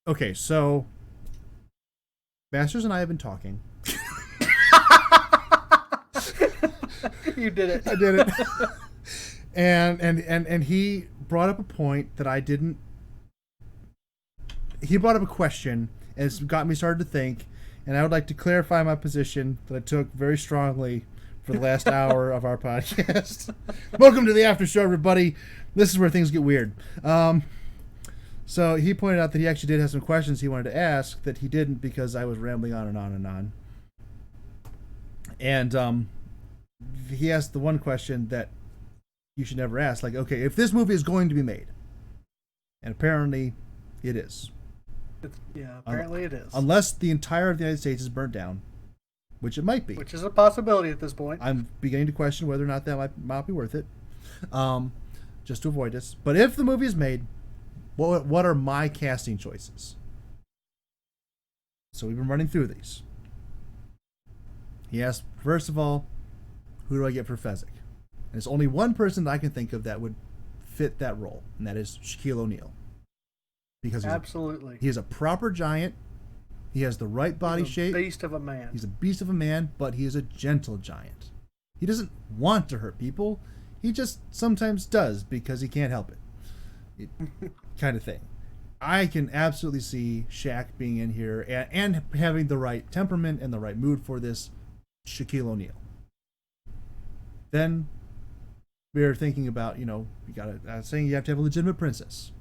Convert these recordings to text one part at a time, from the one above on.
Okay, so Masters and I have been talking. You did it. I did it. and he brought up a point that I didn't. He brought up a question, and it's got me started to think. And I would like to clarify my position that I took very strongly for the last hour of our podcast. Welcome to the after show, everybody. This is where things get weird. So he pointed out that he actually did have some questions he wanted to ask that he didn't because I was rambling on and on and on. And he asked the one question that you should never ask. Like, okay, if this movie is going to be made, and apparently it is. Apparently it is. Unless the entire of the United States is burnt down, which it might be. Which is a possibility at this point. I'm beginning to question whether or not that might be worth it, just to avoid this. But if the movie is made, what are my casting choices? So we've been running through these. He asked, first of all, who do I get for Fezzik? And there's only one person that I can think of that would fit that role, and that is Shaquille O'Neal. Because he is a proper giant. He has the right body shape. Beast of a man. He's a beast of a man, but he is a gentle giant. He doesn't want to hurt people. He just sometimes does because he can't help it. Kind of thing. I can absolutely see Shaq being in here and having the right temperament and the right mood for this Shaquille O'Neal. Then we're thinking about, saying you have to have a legitimate princess.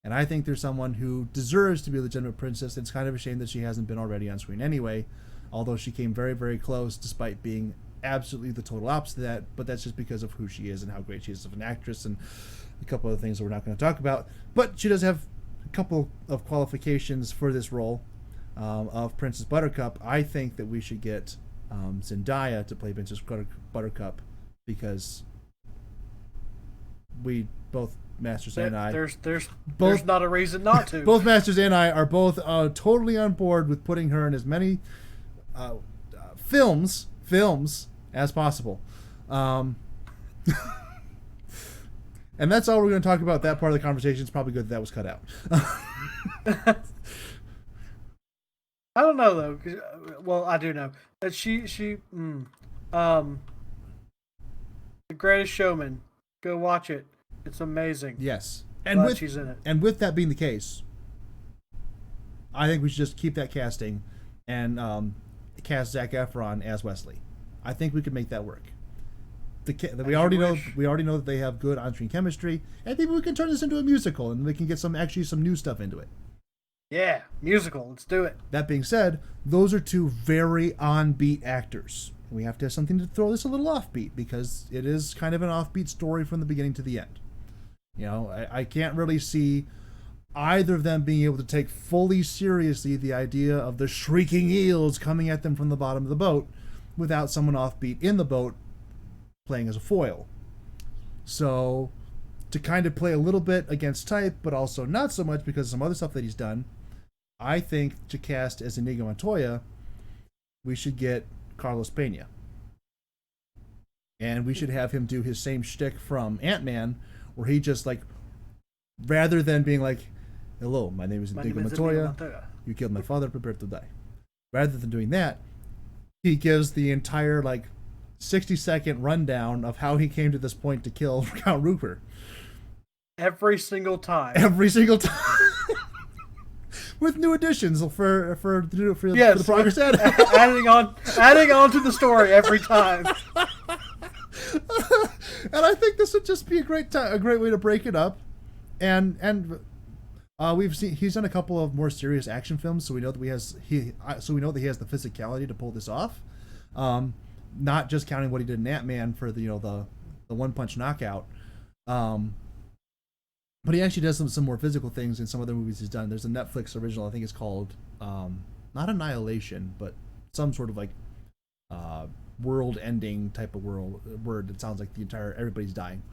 And I think there's someone who deserves to be a legitimate princess. It's kind of a shame that she hasn't been already on screen anyway, although she came very, very close despite being absolutely the total opposite of that. But that's just because of who she is and how great she is as an actress and a couple other things that we're not going to talk about. But she does have a couple of qualifications for this role of Princess Buttercup. I think that we should get Zendaya to play Princess Buttercup because we both... Masters and I. There's not a reason not to. Both Masters and I are both totally on board with putting her in as many films as possible. And that's all we're going to talk about. That part of the conversation. It's probably good that was cut out. I don't know though. Well, I do know that The Greatest Showman. Go watch it. It's amazing. Yes. And she's in it. And with that being the case, I think we should just keep that casting and cast Zac Efron as Wesley. I think we could make that work. We already know that they have good on-screen chemistry, and maybe we can turn this into a musical and we can get some new stuff into it. Yeah, musical. Let's do it. That being said, those are two very on-beat actors. We have to have something to throw this a little offbeat because it is kind of an offbeat story from the beginning to the end. I can't really see either of them being able to take fully seriously the idea of the shrieking eels coming at them from the bottom of the boat without someone offbeat in the boat playing as a foil. So, to kind of play a little bit against type, but also not so much because of some other stuff that he's done, I think to cast as Inigo Montoya, we should get Carlos Pena. And we should have him do his same shtick from Ant-Man, where he just rather than being like, hello, my name is Inigo Montoya. You killed my father, prepare to die. Rather than doing that, he gives the entire 60-second rundown of how he came to this point to kill Count Rupert. Every single time. With new additions for the progress added. adding on to the story every time. And I think this would just be a great way to break it up. And he's done a couple of more serious action films, so we know that he has the physicality to pull this off. Not just counting what he did in Ant-Man for the one-punch knockout. But he actually does some more physical things in some other movies he's done. There's a Netflix original, I think it's called not Annihilation, but some sort of world-ending type of word that sounds like everybody's dying.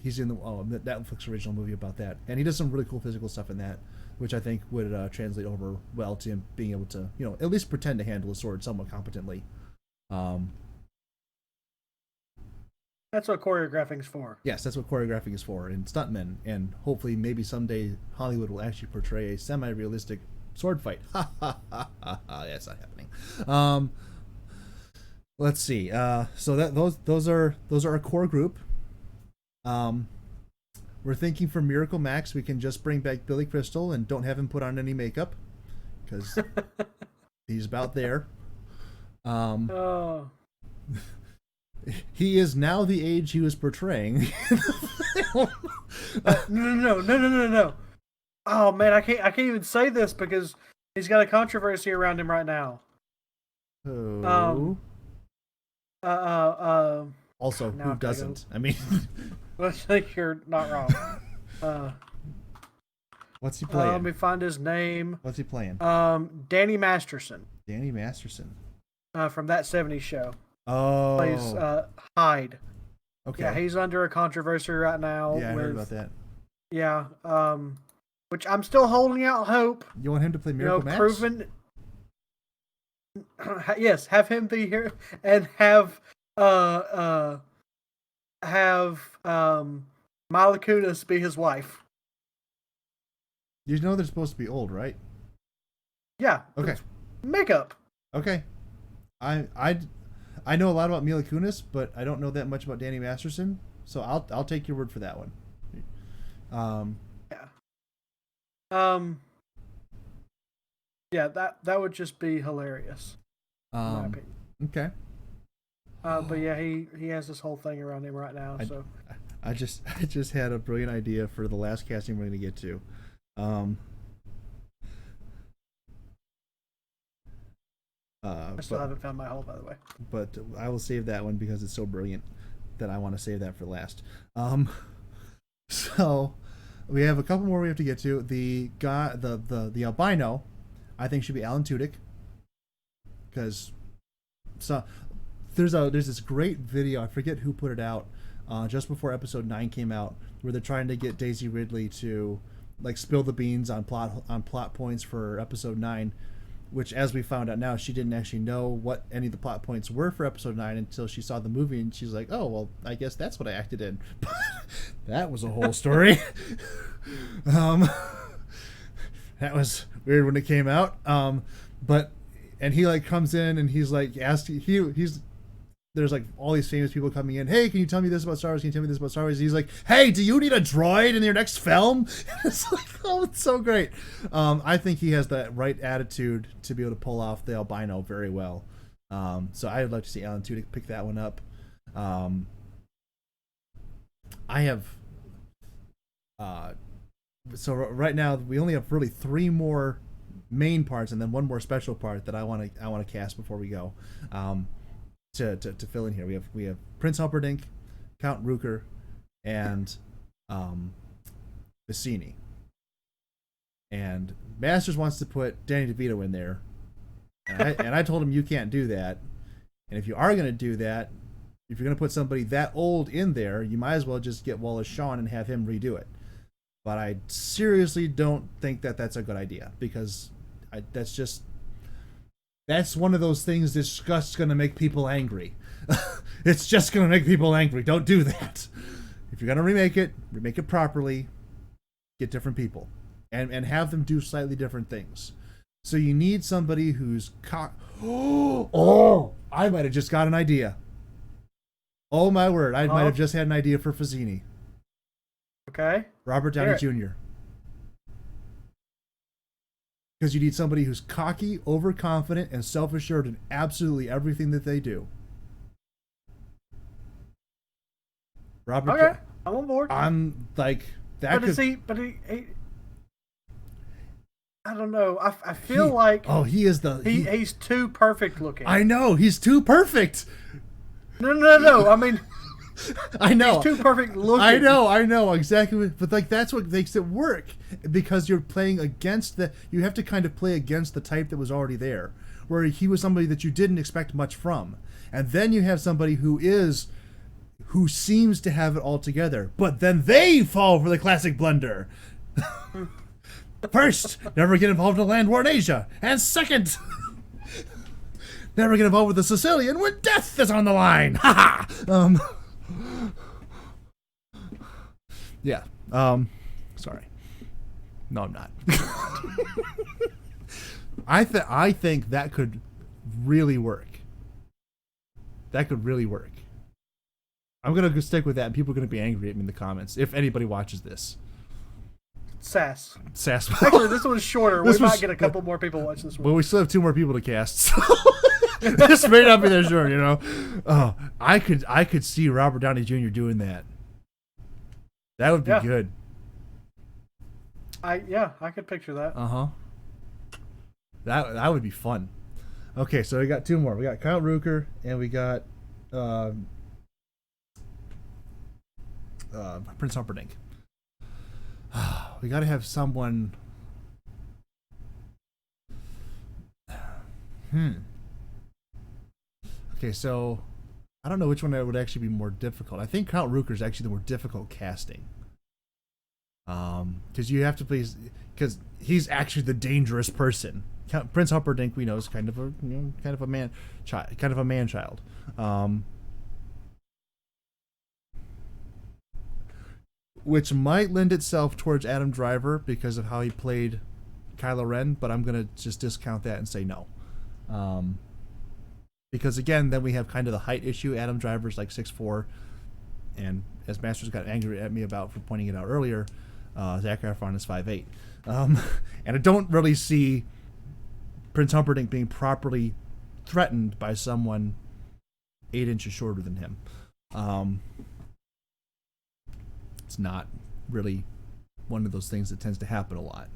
He's in the Netflix original movie about that, and he does some really cool physical stuff in that, which I think would translate over well to him being able to, at least pretend to handle a sword somewhat competently. That's what choreographing's for. Yes, that's what choreographing is for, and stuntmen, and hopefully maybe someday Hollywood will actually portray a semi-realistic sword fight. Ha ha ha ha ha. That's not happening. Let's see. So those are our core group. We're thinking for Miracle Max, we can just bring back Billy Crystal and don't have him put on any makeup because he's about there. Oh. He is now the age he was portraying. No. Oh man, I can't even say this because he's got a controversy around him right now. Oh. Also, who doesn't? I mean, I think you're not wrong. What's he playing? Let me find his name. What's he playing? Danny Masterson. Danny Masterson. From That 70s Show. Oh. Plays Hyde. Okay. Yeah, he's under a controversy right now. Yeah, I heard about that. Yeah. Which I'm still holding out hope. You want him to play Miracle Max? Proven. Yes, have him be here and have Mila Kunis be his wife. You know they're supposed to be old, right? Yeah. Okay. Makeup. Okay. I know a lot about Mila Kunis, but I don't know that much about Danny Masterson, so I'll take your word for that one. Yeah. Yeah, that would just be hilarious. In my opinion. Okay. But yeah, he has this whole thing around him right now. So I just had a brilliant idea for the last casting we're going to get to. I still haven't found my hole, by the way. But I will save that one because it's so brilliant that I want to save that for last. So we have a couple more we have to get to. The guy, the albino, I think should be Alan Tudyk, because there's this great video, I forget who put it out, just before episode 9 came out, where they're trying to get Daisy Ridley to like spill the beans on plot points for episode 9, which, as we found out now, she didn't actually know what any of the plot points were for episode 9 until she saw the movie, and she's like, oh, well, I guess that's what I acted in. That was a whole story. That was weird when it came out. And he like comes in and he's like there's like all these famous people coming in. Hey, can you tell me this about Star Wars? Can you tell me this about Star Wars? He's like, hey, do you need a droid in your next film? It's like, oh, it's so great. I think he has the right attitude to be able to pull off the albino very well. So I'd like to see Alan Tudyk pick that one up. I have. So right now we only have really 3 more main parts and then 1 more special part that I want to cast before we go. To fill in here, we have Prince Humperdinck, Count Ruker, and Vicini. And Masters wants to put Danny DeVito in there, and I told him you can't do that. And if you are going to do that, if you're going to put somebody that old in there, you might as well just get Wallace Shawn and have him redo it. But I seriously don't think that that's a good idea, because that's one of those things that's just going to make people angry. It's just going to make people angry. Don't do that. If you're going to remake it properly, get different people. And have them do slightly different things. So you need somebody who's... Oh! I might have just got an idea. Oh my word, I might have just had an idea for Fazzini. Okay. Robert Downey Jr. Because you need somebody who's cocky, overconfident, and self-assured in absolutely everything that they do. Okay, I'm on board. I'm like that. But he I don't know. I feel like he's too perfect looking. I know, he's too perfect. No. I mean, I know. He's too perfect looking. I know exactly. But like that's what makes it work, because you're playing against you have to kind of play against the type that was already there, where he was somebody that you didn't expect much from, and then you have somebody who seems to have it all together, but then they fall for the classic blunder. First, never get involved in a land war in Asia, and second, never get involved with a Sicilian when death is on the line. Ha ha. Yeah. Sorry. No, I'm not. I think that could really work. That could really work. I'm gonna stick with that, and people are gonna be angry at me in the comments if anybody watches this. Sass. Actually, this one's shorter. We might get a couple more people watch this one. But we still have 2 more people to cast. So this may not be that short, you know. Oh, I could see Robert Downey Jr. doing that. That would be good. I could picture that. That would be fun. Okay, so we got 2 more. We got Count Ruker and we got Prince Humperdinck. We got to have someone. Okay, so I don't know which one that would actually be more difficult. I think Count Ruker is actually the more difficult casting. Because you have to please, because he's actually the dangerous person. Prince Humperdinck, we know, is kind of a man child. Which might lend itself towards Adam Driver because of how he played Kylo Ren, but I'm gonna just discount that and say no. Because again, then we have kind of the height issue. Adam Driver's like 6'4", and as Masters got angry at me about for pointing it out earlier, Zac Efron is 5'8". And I don't really see Prince Humperdinck being properly threatened by someone 8 inches shorter than him. It's not really one of those things that tends to happen a lot.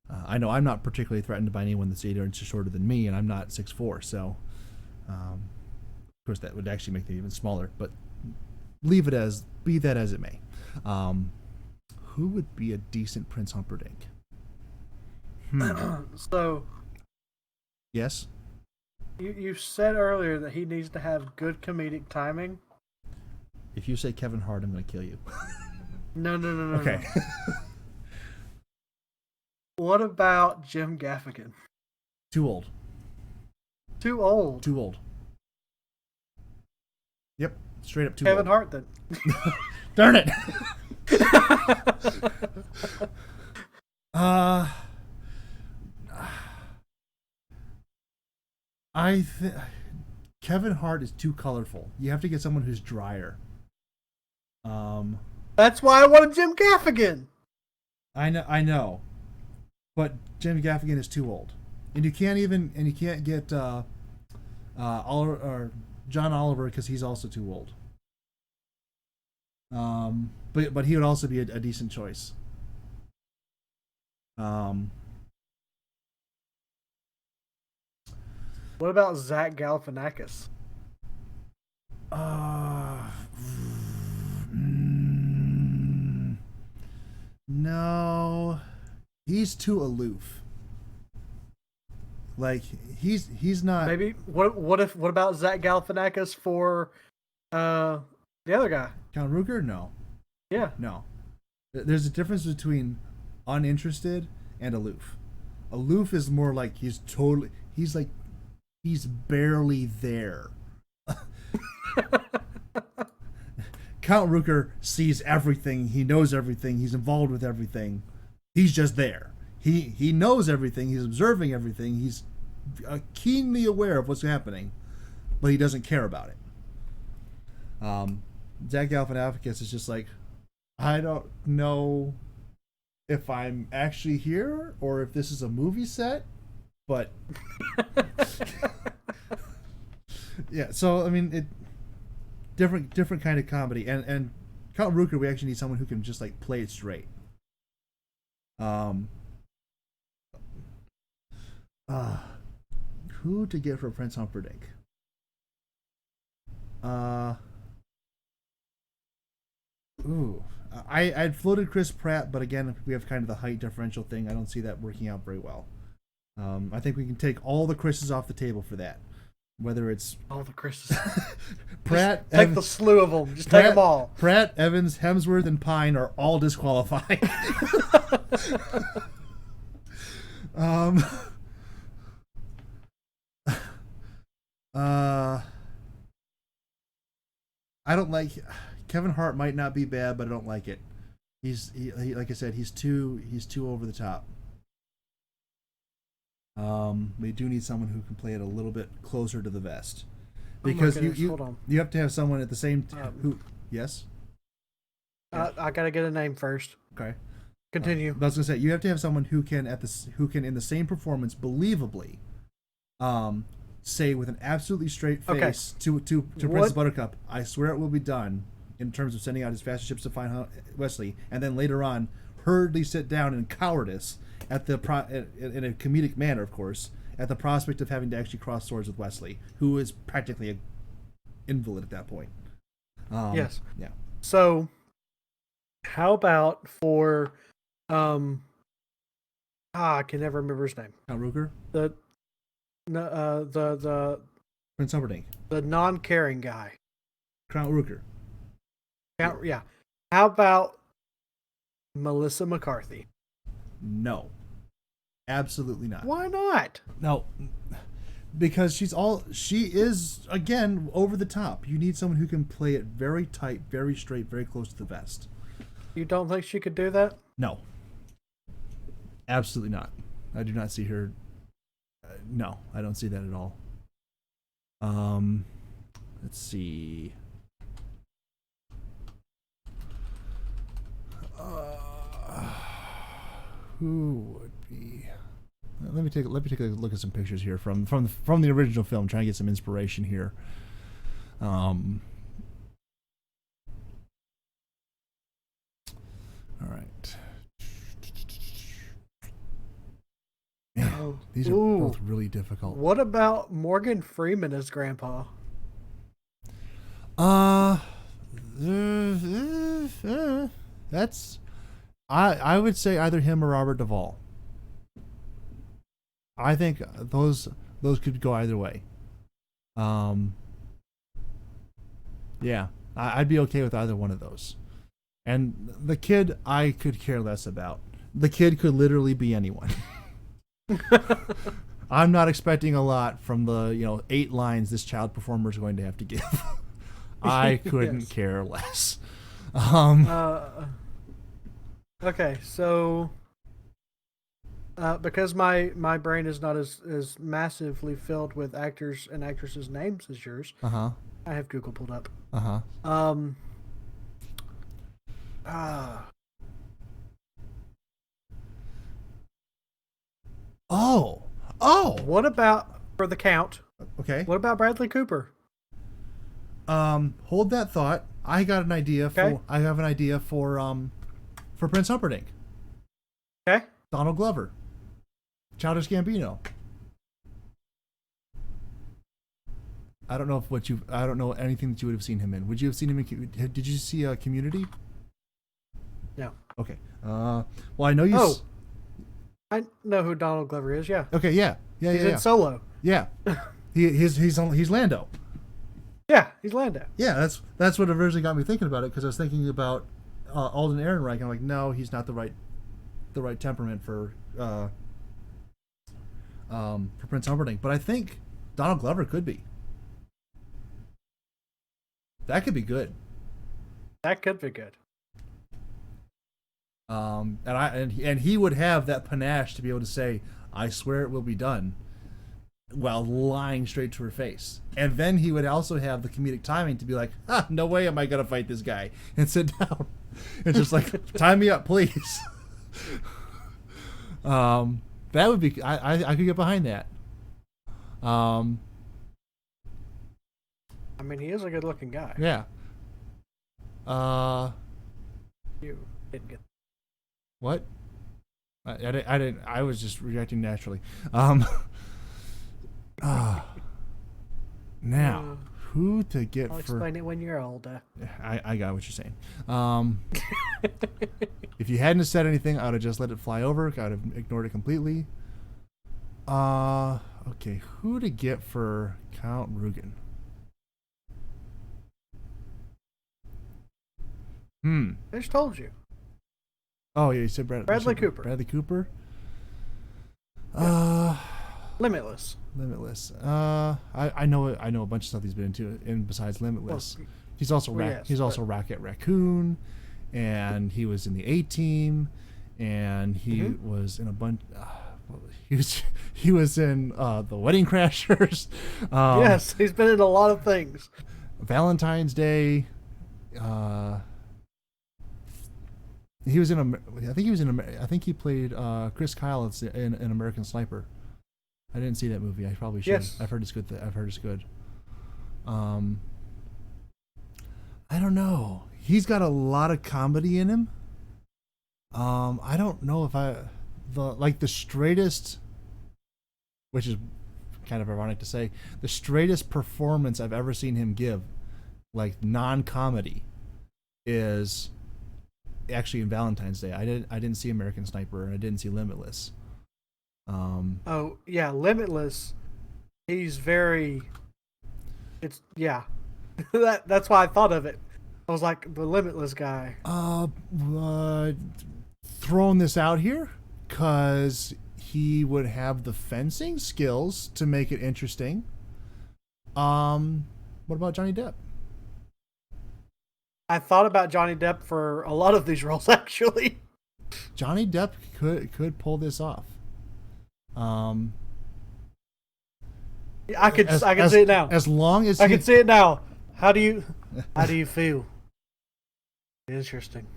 I know I'm not particularly threatened by anyone that's 8 inches shorter than me, and I'm not 6'4", so of course that would actually make them even smaller, but be that as it may. Who would be a decent Prince Humperdinck? So, yes? You said earlier that he needs to have good comedic timing. If you say Kevin Hart, I'm going to kill you. No. Okay. No. What about Jim Gaffigan? Too old. Too old? Too old. Yep. Straight up too Kevin old. Hart, then. Darn it! Kevin Hart is too colorful. You have to get someone who's drier. That's why I wanted Jim Gaffigan. I know, but Jim Gaffigan is too old, and you can't get Oliver or John Oliver because he's also too old. But he would also be a decent choice. What about Zach Galifianakis? No, he's too aloof. Like he's not. Maybe what about Zach Galifianakis for the other guy? Count Ruger? No. Yeah. No. There's a difference between uninterested and aloof. Aloof is more like he's barely there. Count Ruger sees everything. He knows everything. He's involved with everything. He's just there. He knows everything. He's observing everything. He's keenly aware of what's happening, but he doesn't care about it. Zach Galifianakis is just like, I don't know if I'm actually here or if this is a movie set, but yeah. So I mean, different kind of comedy, and Count Ruker, we actually need someone who can just like play it straight. Who to get for Prince Humperdinck? I'd floated Chris Pratt, but again, we have kind of the height differential thing. I don't see that working out very well. I think we can take all the Chris's off the table for that. Whether it's all the Chris's, Pratt, take the slew of them. Just take them all. Pratt, Evans, Hemsworth, and Pine are all disqualified. I don't like Kevin Hart. Might not be bad, but I don't like it. Like I said, he's too over the top. We do need someone who can play it a little bit closer to the vest, because Hold on. you have to have someone at the same who. Yes. I gotta get a name first. Okay. Continue. I was gonna say you have to have someone who can in the same performance believably, say with an absolutely straight face to Princess Buttercup, "I swear it will be done," in terms of sending out his fastest ships to find Wesley, and then later on hurriedly sit down in cowardice at in a comedic manner, of course, at the prospect of having to actually cross swords with Wesley, who is practically an invalid at that point. Yes. Yeah. So, how about for, I can never remember his name. Count Ruger? The Prince Humperdinck. The non-caring guy. Count Ruger. Yeah. How about Melissa McCarthy? No. Absolutely not. Why not? No. Because she is, again, over the top. You need someone who can play it very tight, very straight, very close to the vest. You don't think she could do that? No. Absolutely not. I do not see her. No, I don't see that at all. Let's see. Who would be? Let me take a look at some pictures here from the original film. Trying to get some inspiration here. All right. Man, these are both really difficult. What about Morgan Freeman as Grandpa? That's I would say either him or Robert Duvall. I think those could go either way. Yeah, I'd be okay with either one of those. And the kid, I could care less about. The kid could literally be anyone. I'm not expecting a lot from the 8 lines this child performer is going to have to give. I couldn't care less. Okay, so because my brain is not as massively filled with actors and actresses' names as yours, I have Google pulled up. Oh. What about for the Count? Okay. What about Bradley Cooper? Hold that thought. I got an idea Okay. I have an idea for Prince Humperdinck. Okay. Donald Glover. Childish Gambino. I don't know anything that you would have seen him in. Would you have seen him in? Did you see Community? No. Okay. Well, I know you. Oh. I know who Donald Glover is. Yeah. Okay. Yeah. He's in Solo. Yeah. He's Lando. Yeah, he's Lando. Yeah, that's what originally got me thinking about it, because I was thinking about Alden Ehrenreich. I'm like, no, he's not the right temperament for Prince Humperdinck. But I think Donald Glover could be. That could be good. That could be good. And he would have that panache to be able to say, "I swear it will be done," while lying straight to her face. And then he would also have the comedic timing to be like, no way am I gonna fight this guy, and sit down and just like, tie me up, please. That would be, I could get behind that. I mean, he is a good looking guy. Yeah. You didn't get What? I didn't. I was just reacting naturally. Now, who to get I'll for? explain it when you're older. I got what you're saying. If you hadn't said anything, I would have just let it fly over. I would have ignored it completely. Okay, who to get for Count Rugen? I just told you. Oh yeah, you said Bradley Cooper. Bradley Cooper. Limitless. Limitless. I know a bunch of stuff he's been into, and besides Limitless. He's also yes, Rocket Raccoon, and he was in the A-Team, and he was in a bunch. He was in the Wedding Crashers. Yes, he's been in a lot of things. Valentine's Day. He was in I think he played Chris Kyle in American Sniper. I didn't see that movie. I probably should. Yes. I've heard it's good. I don't know. He's got a lot of comedy in him. I don't know if the straightest, which is kind of ironic to say, the straightest performance I've ever seen him give, like non-comedy, is actually in Valentine's Day. I didn't see American Sniper, and I didn't see Limitless. Oh yeah, Limitless. He's very. It's that's why I thought of it. I was like the Limitless guy. Throwing this out here, cause he would have the fencing skills to make it interesting. What about Johnny Depp? I thought about Johnny Depp for a lot of these roles actually. Johnny Depp could pull this off. I can see it now. As long as I can see it now. How do you feel? Interesting.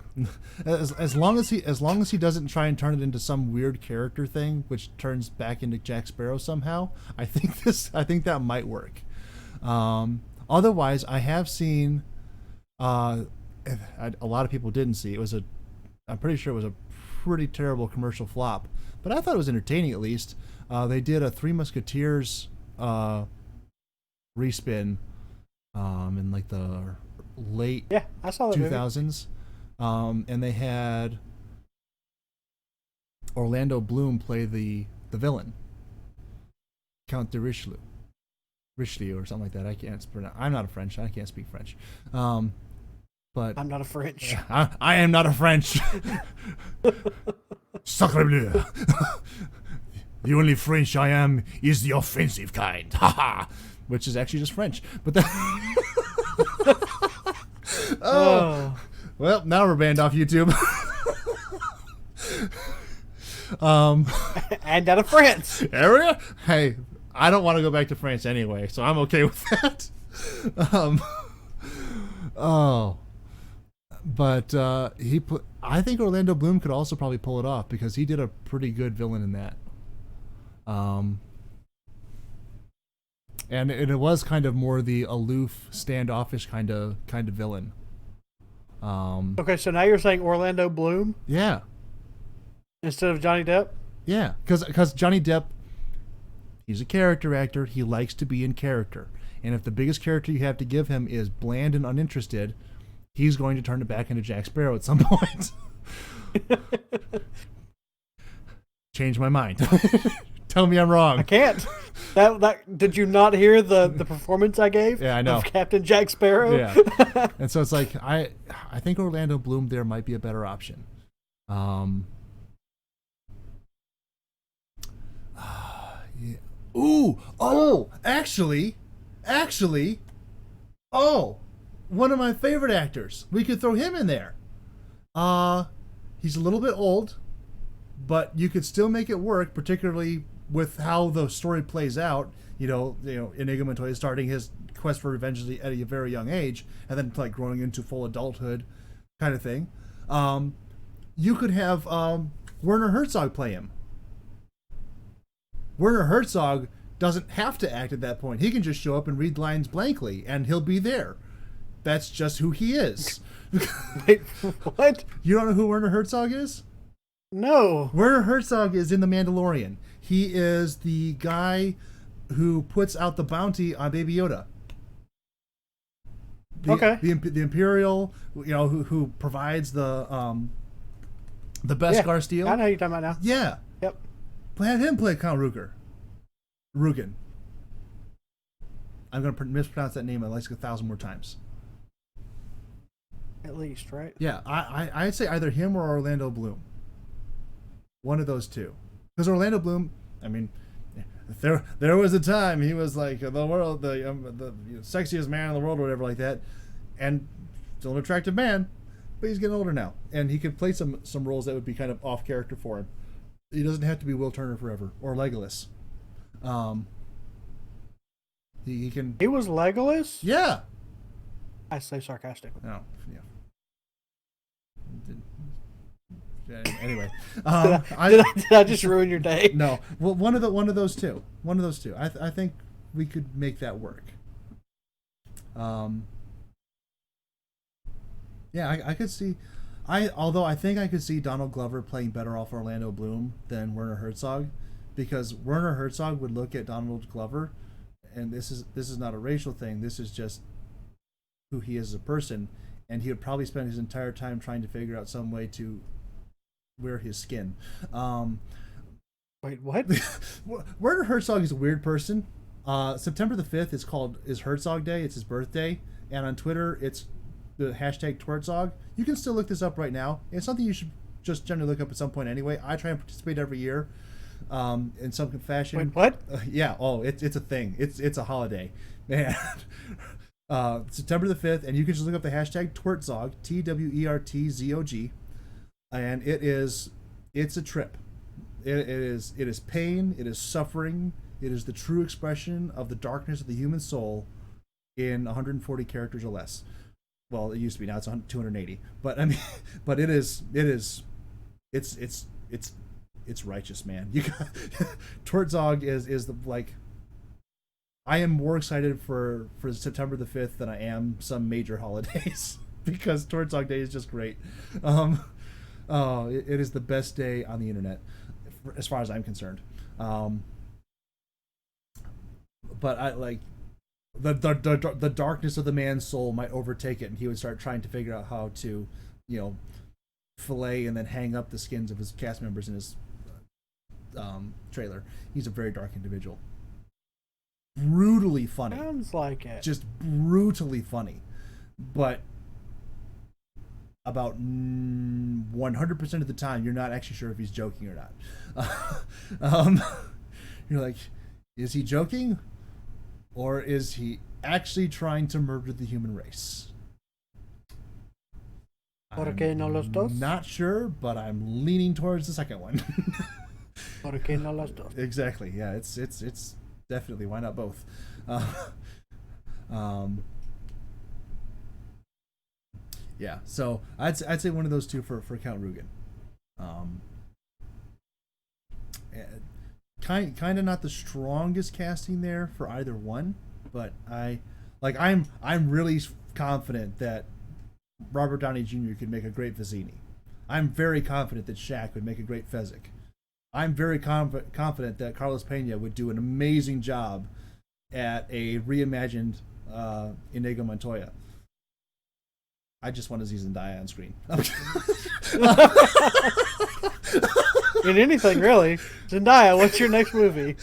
As long as he doesn't try and turn it into some weird character thing, which turns back into Jack Sparrow somehow, I think that might work. Otherwise, I have seen. A lot of people didn't see. I'm pretty sure it was a pretty terrible commercial flop, but I thought it was entertaining at least. They did a Three Musketeers respin in like the late I saw that 2000s, and they had Orlando Bloom play the villain, Count de Richelieu or something like that. I can't pronounce. I'm not a French. I can't speak French. But I'm not a French. I am not a French. Sacre bleu. The only French I am is the offensive kind. Which is actually just French. But well, now we're banned off YouTube. And out of France. Area? Hey, I don't want to go back to France anyway, so I'm okay with that. But I think Orlando Bloom could also probably pull it off because he did a pretty good villain in that. And it was kind of more the aloof, standoffish kind of villain. Okay, so now you're saying Orlando Bloom? Yeah. Instead of Johnny Depp? Yeah, because Johnny Depp, he's a character actor. He likes to be in character. And if the biggest character you have to give him is bland and uninterested, he's going to turn it back into Jack Sparrow at some point. Change my mind. Tell me I'm wrong. I can't. That did you not hear the performance I gave? Yeah, I know. Of Captain Jack Sparrow? Yeah. And so it's like I think Orlando Bloom there might be a better option. Yeah. Ooh, actually, one of my favorite actors. We could throw him in there. He's a little bit old, but you could still make it work, particularly with how the story plays out. You know, Inigo Montoya starting his quest for revenge at a very young age, and then like growing into full adulthood, kind of thing. You could have Werner Herzog play him. Werner Herzog doesn't have to act at that point. He can just show up and read lines blankly, and he'll be there. That's just who he is. Wait, what? You don't know who Werner Herzog is? No. Werner Herzog is in The Mandalorian. He is the guy who puts out the bounty on Baby Yoda. The Imperial, who provides the Beskar steel. I know who you're talking about now. Yeah. Yep. Have him play Count Rugen. I'm going to mispronounce that name at least 1,000 more times. At least, right? Yeah, I'd say either him or Orlando Bloom. One of those two. Because Orlando Bloom, I mean, there was a time he was like the sexiest man in the world or whatever like that. and still an attractive man, but he's getting older now, and he can play some roles that would be kind of off character for him. He doesn't have to be Will Turner forever or Legolas. He can. He was Legolas? Yeah. I say sarcastically. Oh, yeah. Anyway, did I just ruin your day? No. Well, one of those two. I think we could make that work. Yeah, I could see. Although I think I could see Donald Glover playing better off Orlando Bloom than Werner Herzog, because Werner Herzog would look at Donald Glover, and this is not a racial thing. This is just who he is as a person, and he would probably spend his entire time trying to figure out some way to wear his skin. Wait, what? Werner Herzog is a weird person. September the 5th is Herzog Day. It's his birthday, and on Twitter it's the hashtag Twertzog. You can still look this up right now. It's something you should just generally look up at some point anyway. I try and participate every year in some fashion. Wait, what? Yeah. Oh, it's a thing. It's a holiday, man. September the 5th, and you can just look up the hashtag Twertzog, TWERTZOG, and it's a trip. It is pain. It is suffering. It is the true expression of the darkness of the human soul in 140 characters or less. Well, it used to be. Now it's 280. But I mean, but it's righteous, man. You got Twertzog is the like. I am more excited for September the 5th than I am some major holidays because Twertzog Day is just great. It is the best day on the internet, as far as I'm concerned. But I like. The darkness of the man's soul might overtake it, and he would start trying to figure out how to, fillet and then hang up the skins of his cast members in his trailer. He's a very dark individual. Brutally funny. Sounds like it. Just brutally funny. But about 100% of the time, you're not actually sure if he's joking or not. You're like, is he joking? Or is he actually trying to murder the human race? ¿Por qué no los dos? Not sure, but I'm leaning towards the second one. ¿Por qué no los dos? Exactly. Yeah, it's definitely, why not both? Yeah. So I'd say one of those two for Count Rugen. Kind of not the strongest casting there for either one, but I'm really confident that Robert Downey Jr. could make a great Vizzini. I'm very confident that Shaq would make a great Fezzik. I'm very confident that Carlos Pena would do an amazing job at a reimagined Inigo Montoya. I just want to see Zendaya on screen. In anything, really. Zendaya, what's your next movie?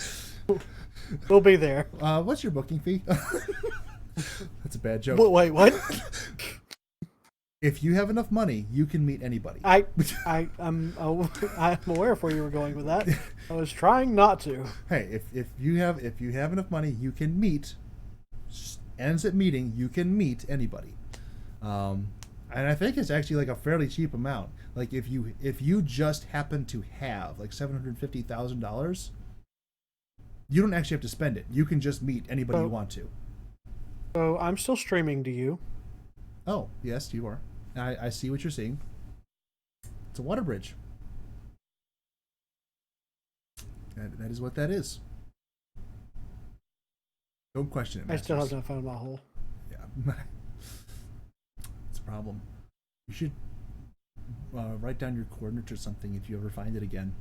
We'll be there. What's your booking fee? That's a bad joke. Wait, what? If you have enough money, you can meet anybody. I'm aware of where you were going with that. I was trying not to. Hey, if you have enough money, you can meet. Ends at meeting, you can meet anybody. And I think it's actually like a fairly cheap amount. Like if you just happen to have like $750,000, you don't actually have to spend it. You can just meet anybody you want to. So I'm still streaming to you. Oh, yes, you are. I see what you're seeing. It's a water bridge. That is what that is. Don't question it, I still Masters. haven't found my hole. Yeah. It's a problem. You should write down your coordinates or something if you ever find it again.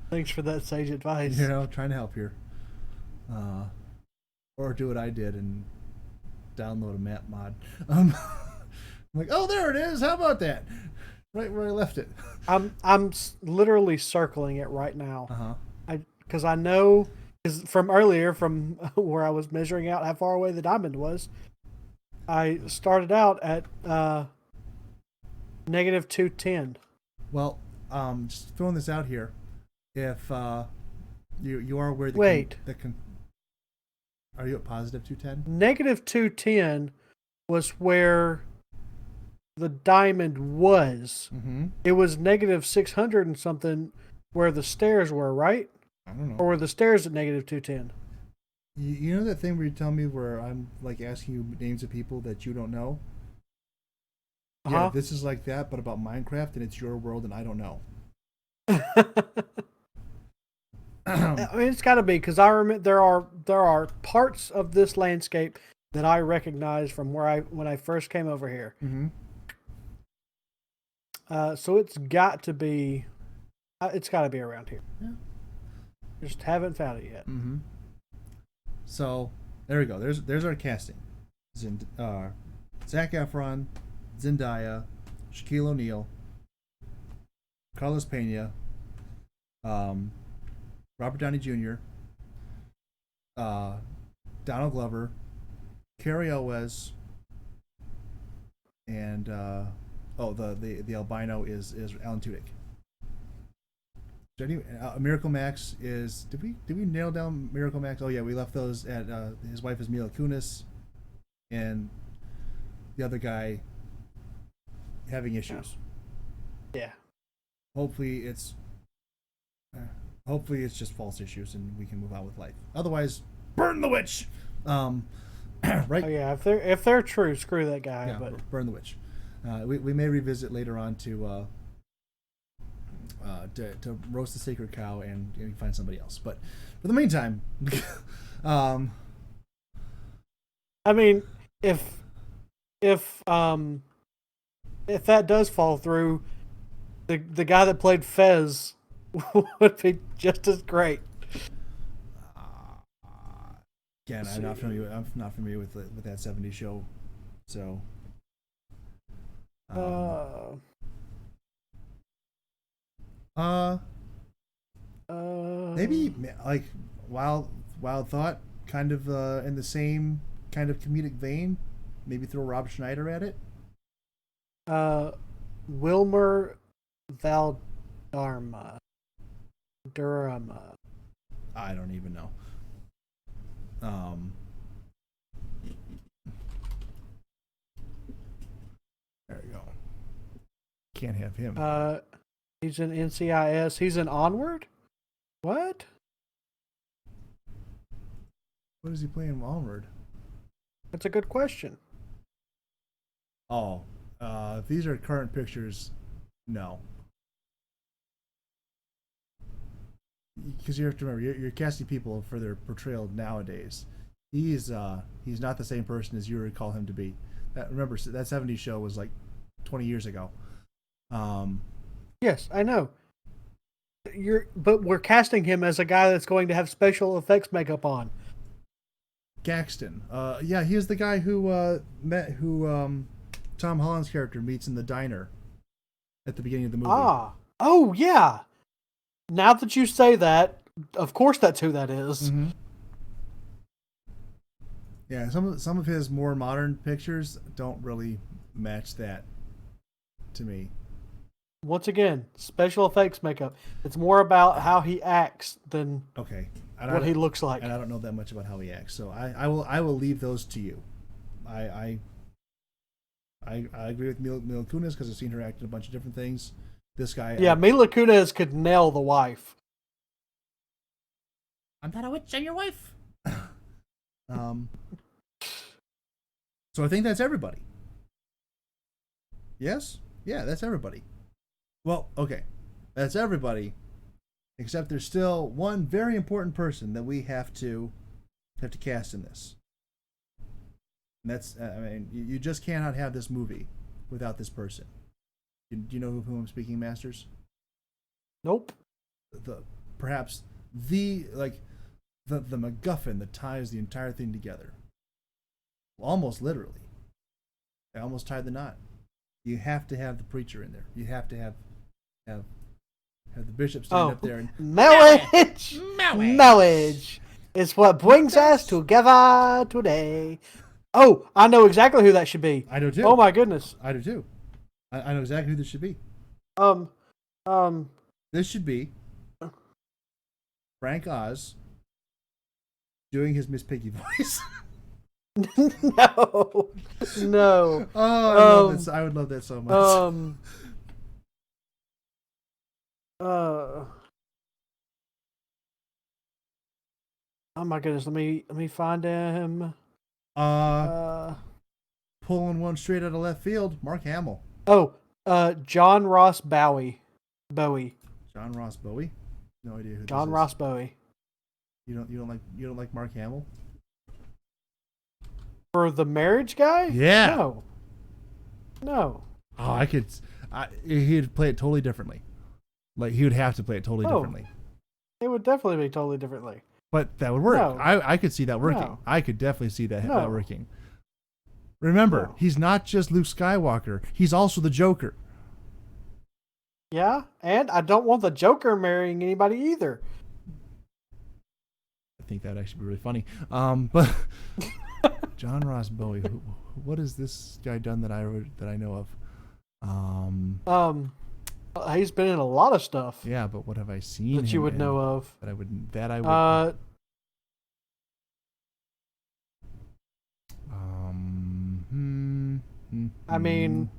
Thanks for that sage advice. Trying to help here. Or do what I did and download a map mod. I'm like, oh, there it is. How about that? Right where I left it. I'm literally circling it right now. Because I know, because from earlier, from where I was measuring out how far away the diamond was, I started out at negative 210. Well, just throwing this out here, if you are aware that Are you at positive 210? Negative 210 was where the diamond was. Mm-hmm. It was negative 600 and something where the stairs were, right? I don't know. Or were the stairs at negative 210? You know that thing where you tell me where I'm like asking you names of people that you don't know? Yeah, this is like that, but about Minecraft, and it's your world, and I don't know. I mean, it's got to be because I remember there are parts of this landscape that I recognize from when I first came over here. Mm-hmm. So it's got to be around here. Yeah. Just haven't found it yet. Mm-hmm. So there we go. There's our casting. Zac Efron, Zendaya, Shaquille O'Neal, Carlos Pena, Robert Downey Jr., Donald Glover, Cary Elwes, and the albino is Alan Tudyk. Miracle Max is. Did we nail down Miracle Max? Oh yeah, we left those at his wife is Mila Kunis, and the other guy having issues. Yeah. Hopefully it's just false issues and we can move on with life. Otherwise, burn the witch. Right? Oh yeah, if they're true, screw that guy. Yeah, but burn the witch. We may revisit later on to roast the sacred cow and find somebody else. But for the meantime, I mean, if that does fall through, the guy that played Fez would be just as great. Again, I'm not familiar with that '70s show, so. Maybe like Wild Thought, kind of in the same kind of comedic vein. Maybe throw Rob Schneider at it. Wilmer Durham. I don't even know. There you go. Can't have him. He's in NCIS. He's in Onward? What? What is he playing Onward? That's a good question. Oh, if these are current pictures, no. Because you have to remember, you're casting people for their portrayal nowadays. He's not the same person as you recall him to be. Remember, that '70s show was like 20 years ago. Yes, I know. But we're casting him as a guy that's going to have special effects makeup on. Gaxton. Yeah, he is the guy who Tom Holland's character meets in the diner at the beginning of the movie. Oh yeah. Now that you say that, of course that's who that is. Mm-hmm. Yeah, some of his more modern pictures don't really match that to me. Once again, special effects makeup. It's more about how he acts than what he looks like. And I don't know that much about how he acts, so I will leave those to you. I agree with Mila Kunis because I've seen her act in a bunch of different things. This guy, Mila Kunis could nail the wife. I'm not a witch. I'm your wife. So I think that's everybody. Yes? Yeah, that's everybody. Well, okay. That's everybody. Except there's still one very important person that we have to cast in this. And that's, you just cannot have this movie without this person. Do you know of whom I'm speaking, Masters? Nope. Perhaps the MacGuffin that ties the entire thing together. Almost literally. I almost tied the knot. You have to have the preacher in there. You have to have the bishop stand up there and Marriage is what brings us together today. Oh, I know exactly who that should be. I do too. Oh my goodness. I do too. I know exactly who this should be. This should be Frank Oz doing his Miss Piggy voice. No, no. I would love that so much. Oh my goodness, let me find him. Pulling one straight out of left field, Mark Hamill. John Ross Bowie. John Ross Bowie? No idea who John this Ross is. Bowie. You don't like Mark Hamill? For the marriage guy? Yeah. No. Oh, he'd play it totally differently. Like, he would have to play it totally differently. It would definitely be totally differently. But that would work. No. I could see that working. No. I could definitely see that working. Remember, he's not just Luke Skywalker. He's also the Joker. Yeah, and I don't want the Joker marrying anybody either. I think that'd actually be really funny. But John Ross Bowie, what has this guy done that I know of? He's been in a lot of stuff. Yeah, but what have I seen that you would know of? That I would. I mean,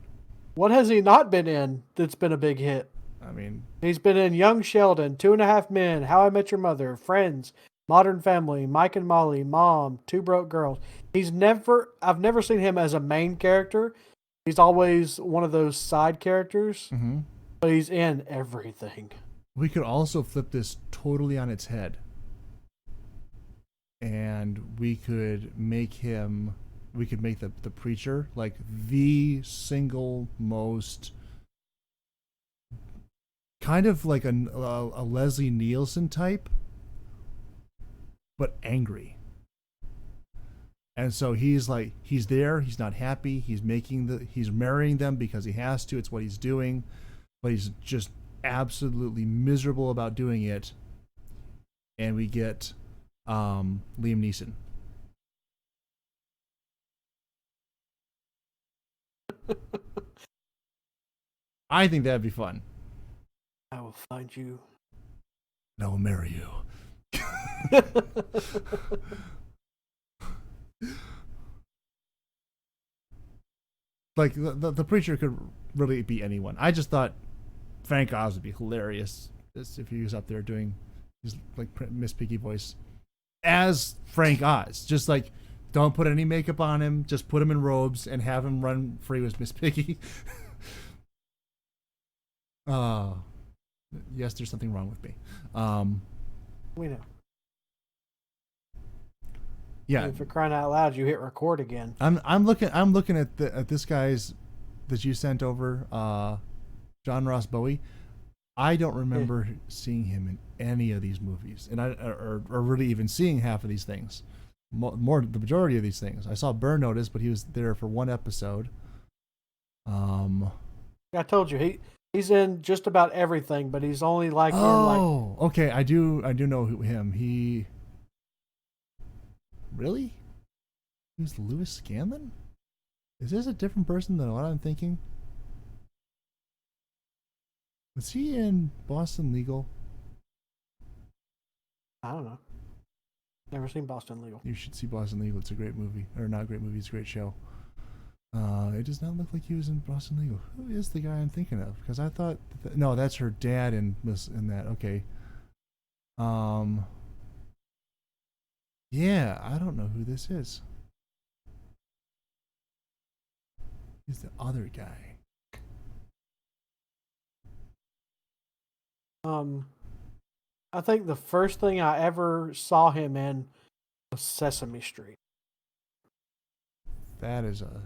what has he not been in that's been a big hit? I mean, he's been in Young Sheldon, 2.5 Men, How I Met Your Mother, Friends, Modern Family, Mike and Molly, Mom, Two Broke Girls. I've never seen him as a main character. He's always one of those side characters, but he's in everything. We could also flip this totally on its head. And we could make the preacher like the single most kind of like a Leslie Nielsen type, but angry. And so he's there, he's not happy, he's marrying them because he has to, it's what he's doing, but he's just absolutely miserable about doing it. And we get Liam Neeson. I think that'd be fun. I will find you. And I will marry you. Like the preacher could really be anyone. I just thought Frank Oz would be hilarious if he was up there doing his like Miss Piggy voice as Frank Oz. Just like, don't put any makeup on him. Just put him in robes and have him run free with Miss Piggy. Yes, there's something wrong with me. We know. Yeah. And for crying out loud, you hit record again. I'm looking at this guy's that you sent over, John Ross Bowie. I don't remember seeing him in any of these movies, and or really even seeing half of these things. More the majority of these things. I saw Burn Notice, but he was there for one episode. I told you he's in just about everything, but he's only like okay. I do know him. He really? He's Lewis Scanlon? Is this a different person than what I'm thinking? Was he in Boston Legal? I don't know. Never seen Boston Legal. You should see Boston Legal. It's a great movie. Or not a great movie, it's a great show. It does not look like he was in Boston Legal. Who is the guy I'm thinking of? Because I thought... no, that's her dad in that. Okay. Yeah, I don't know who this is. He's the other guy. I think the first thing I ever saw him in was Sesame Street. That is a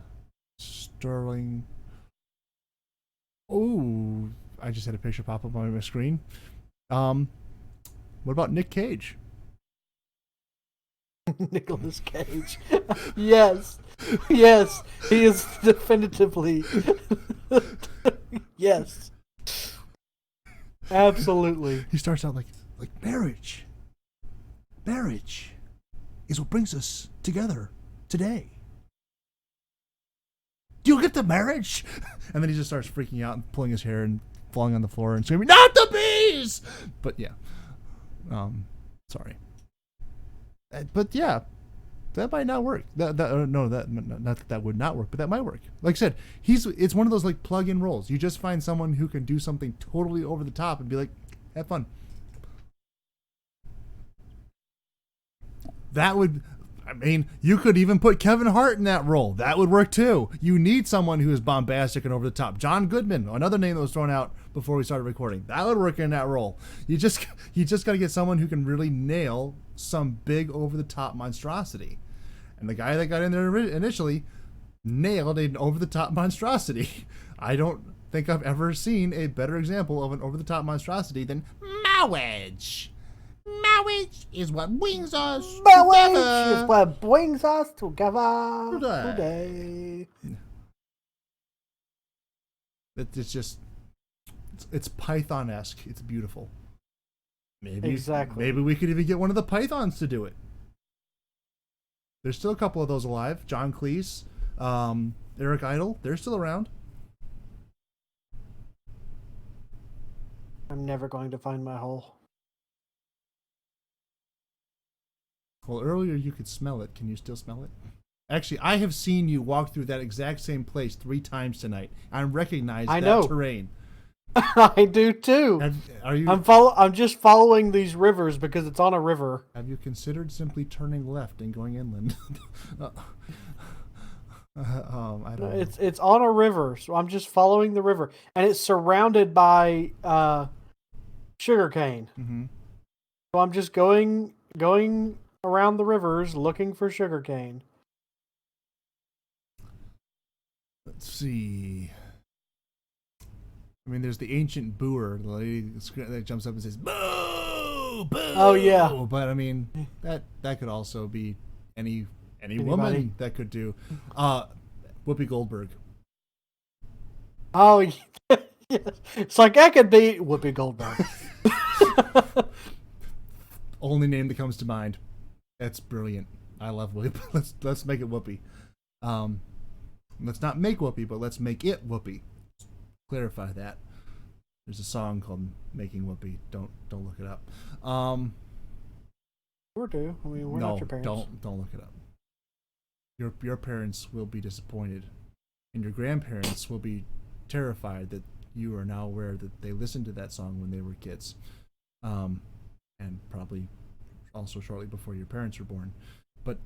sterling... Oh, I just had a picture pop up on my screen. What about Nick Cage? Nicolas Cage. Yes. Yes. He is definitively... Yes. Absolutely. He starts out like marriage. Marriage is what brings us together today. Do you get the marriage? And then he just starts freaking out and pulling his hair and falling on the floor and screaming, "Not the bees!" But yeah. Sorry. But yeah, that might not work. No, that not that would not work, but that might work. Like I said, it's one of those like plug-in roles. You just find someone who can do something totally over the top and be like, have fun. That would, I mean, you could even put Kevin Hart in that role. That would work too. You need someone who is bombastic and over the top. John Goodman, another name that was thrown out before we started recording. That would work in that role. You just got to get someone who can really nail some big over the top monstrosity. And the guy that got in there initially nailed an over the top monstrosity. I don't think I've ever seen a better example of an over the top monstrosity than marriage. Marriage is what brings us together. Marriage is what brings us together today. It's just, it's Python-esque. It's beautiful. Maybe we could even get one of the Pythons to do it. There's still a couple of those alive. John Cleese, Eric Idle, they're still around. I'm never going to find my hole. Well, earlier you could smell it. Can you still smell it? Actually, I have seen you walk through that exact same place 3 times tonight. I recognize that terrain. I do too. I'm just following these rivers because it's on a river. Have you considered simply turning left and going inland? I don't know. It's on a river, so I'm just following the river, and it's surrounded by sugarcane. Mm-hmm. So I'm just going around the rivers looking for sugarcane. Let's see. I mean, there's the ancient booer, the lady that jumps up and says, "Boo! Boo!" Oh yeah. But I mean, that could also be any woman that could do. Whoopi Goldberg. Oh, yes. It's like I could be Whoopi Goldberg. Only name that comes to mind. That's brilliant. I love Whoopi. Let's make it Whoopi. Let's not make Whoopi, but let's make it Whoopi. Clarify that. There's a song called "Making Whoopi." Don't look it up. We're due. I mean, we're not your parents. Don't look it up. Your parents will be disappointed, and your grandparents will be terrified that you are now aware that they listened to that song when they were kids, and probably also shortly before your parents were born. But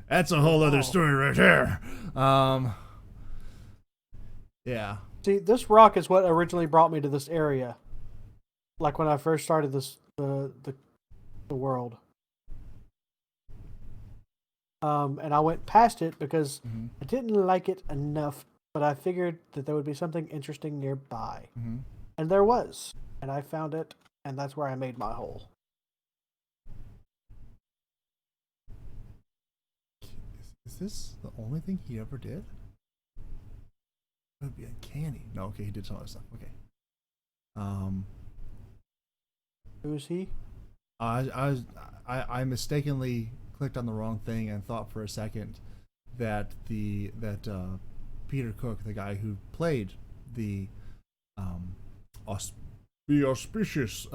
that's a whole other story right there. Yeah. See, this rock is what originally brought me to this area. Like when I first started the world. And I went past it because I didn't like it enough, but I figured that there would be something interesting nearby. Mm-hmm. And there was. And I found it, and that's where I made my hole. Is this the only thing he ever did? That would be uncanny. No, okay, he did some other stuff. Okay. Who's he? I mistakenly clicked on the wrong thing and thought for a second that Peter Cook, the guy who played the auspicious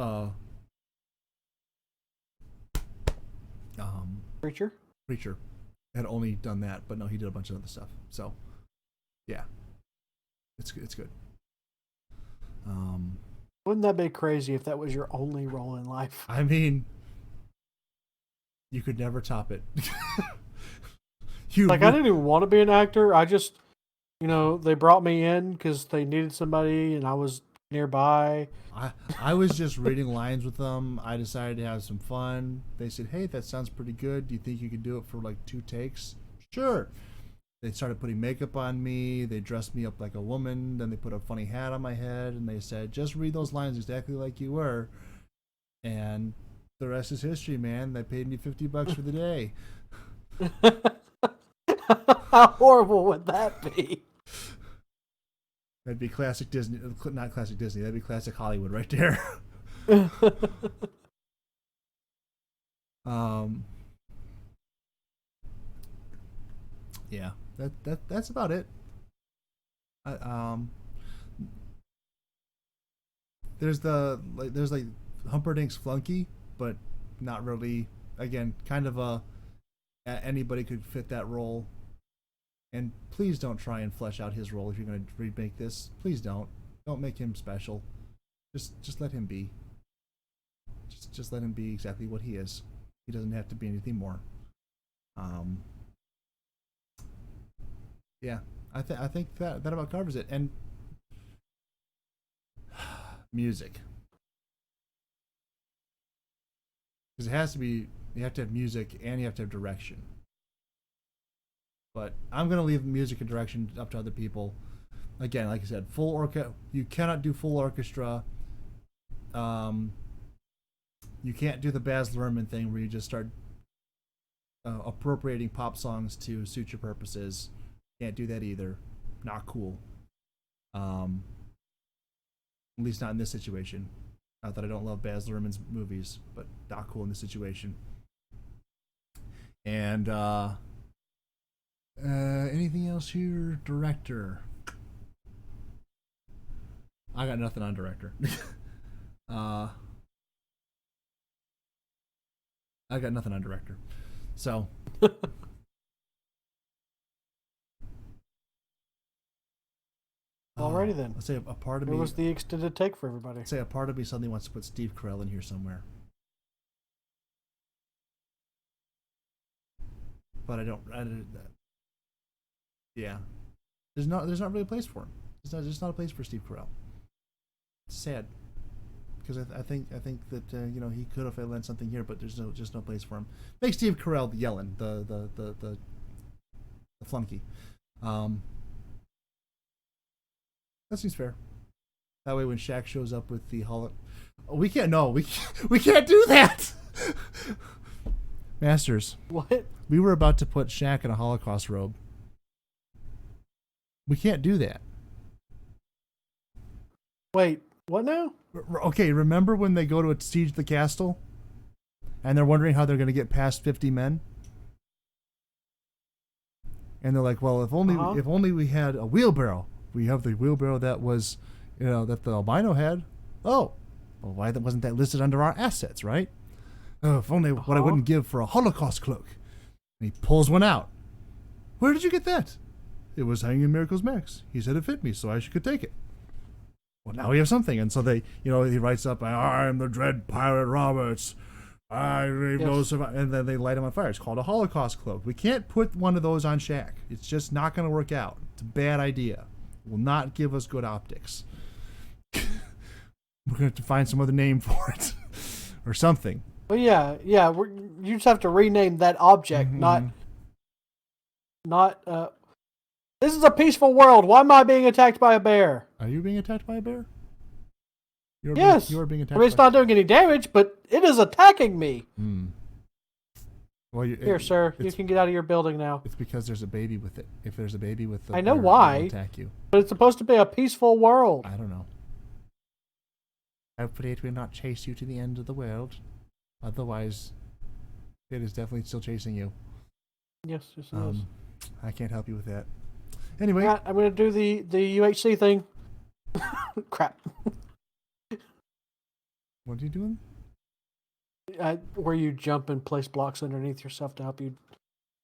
Preacher, had only done that, but no, he did a bunch of other stuff. So, yeah, it's good. Wouldn't that be crazy if that was your only role in life? I mean, you could never top it. I didn't even want to be an actor. I just, they brought me in because they needed somebody, and I was nearby. I was just reading lines with them. I decided to have some fun. They said, "Hey, that sounds pretty good. Do you think you could do it for like 2 takes?" Sure. They started putting makeup on me. They dressed me up like a woman. Then they put a funny hat on my head, and they said, "Just read those lines exactly like you were." And the rest is history, man. They paid me $50 for the day. How horrible would that be? That'd be classic Disney. Not classic Disney. That'd be classic Hollywood right there. Yeah, that's about it. There's like Humperdinck's Flunky, but not really again, kind of anybody could fit that role. And please don't try and flesh out his role if you're going to remake this. Please don't. Don't make him special. Just let him be. Just let him be exactly what he is. He doesn't have to be anything more. Yeah, I think that about covers it. And music, because it has to be. You have to have music and you have to have direction. But I'm gonna leave music and direction up to other people. Again, like I said, full orchestra. You cannot do full orchestra. You can't do the Baz Luhrmann thing where you just start appropriating pop songs to suit your purposes. Can't do that either. Not cool. At least not in this situation. Not that I don't love Baz Luhrmann's movies, but not cool in this situation. And anything else here? Director. I got nothing on director. I got nothing on director. So alrighty then. Let's say a part of me. What was the extended take for everybody? Let's say a part of me suddenly wants to put Steve Carell in here somewhere. But I don't. Yeah, there's not really a place for him. There's not a place for Steve Carell. It's sad because I think that he could have lent something here, but there's just no place for him. Make Steve Carell yelling the flunky. That seems fair. That way, when Shaq shows up with the we can't do that. Masters. What? We were about to put Shaq in a Holocaust robe. We can't do that. Wait, what now? Okay, remember when they go to siege the castle? And they're wondering how they're going to get past 50 men? And they're like, well, if only we had a wheelbarrow. We have the wheelbarrow that was, that the albino had. Oh, well, why wasn't that listed under our assets, right? Oh, if only what I wouldn't give for a Holocaust cloak. And he pulls one out. Where did you get that? It was hanging in Miracle's Max. He said it fit me, so I could take it. Well, now we have something. And so they, he writes up, I'm the dread pirate Roberts. I leave no survive. And then they light him on fire. It's called a Holocaust cloak. We can't put one of those on Shaq. It's just not going to work out. It's a bad idea. It will not give us good optics. We're going to have to find some other name for it. Or something. Well, yeah. You just have to rename that object, not. This is a peaceful world. Why am I being attacked by a bear? Are you being attacked by a bear? Yes. You are being attacked. I mean, it's not doing any damage, but it is attacking me. Well, here, sir. You can get out of your building now. It's because there's a baby with it. If there's a baby with the I know bear, why. It will attack you. But it's supposed to be a peaceful world. I don't know. Hopefully it will not chase you to the end of the world. Otherwise, it is definitely still chasing you. Yes, it is. I can't help you with that. Anyway. Right, I'm going to do the UHC thing. Crap. What are you doing? Where you jump and place blocks underneath yourself to help you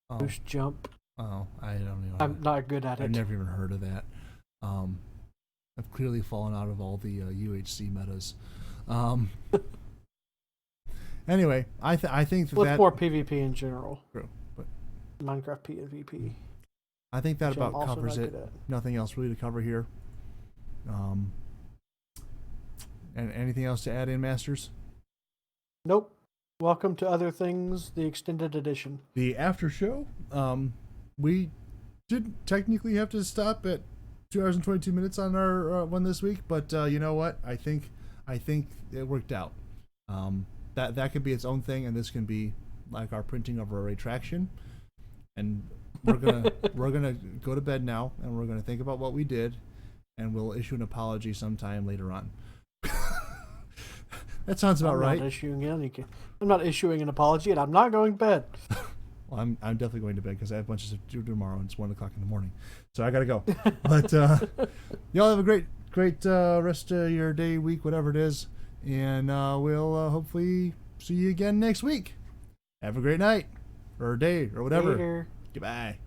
boost jump. Oh, I don't know. I'm not good at it. I've never even heard of that. I've clearly fallen out of all the UHC metas. Anyway, I think that more PvP in general. True, but Minecraft PvP. I think that about covers it. Nothing else really to cover here. And anything else to add in, Masters? Nope. Welcome to Other Things, the extended edition. The after show. We did technically have to stop at 2 hours and 22 minutes on our one this week, but you know what? I think it worked out. That could be its own thing, and this can be like our printing of our retraction. And we're gonna go to bed now, and we're gonna think about what we did, and we'll issue an apology sometime later on. That sounds about right. I'm not issuing an apology, and I'm not going to bed. Well, I'm definitely going to bed because I have a bunch of stuff to do tomorrow, and it's 1:00 in the morning, so I gotta go. But y'all have a great rest of your day, week, whatever it is, and we'll hopefully see you again next week. Have a great night or day or whatever. Later. Goodbye.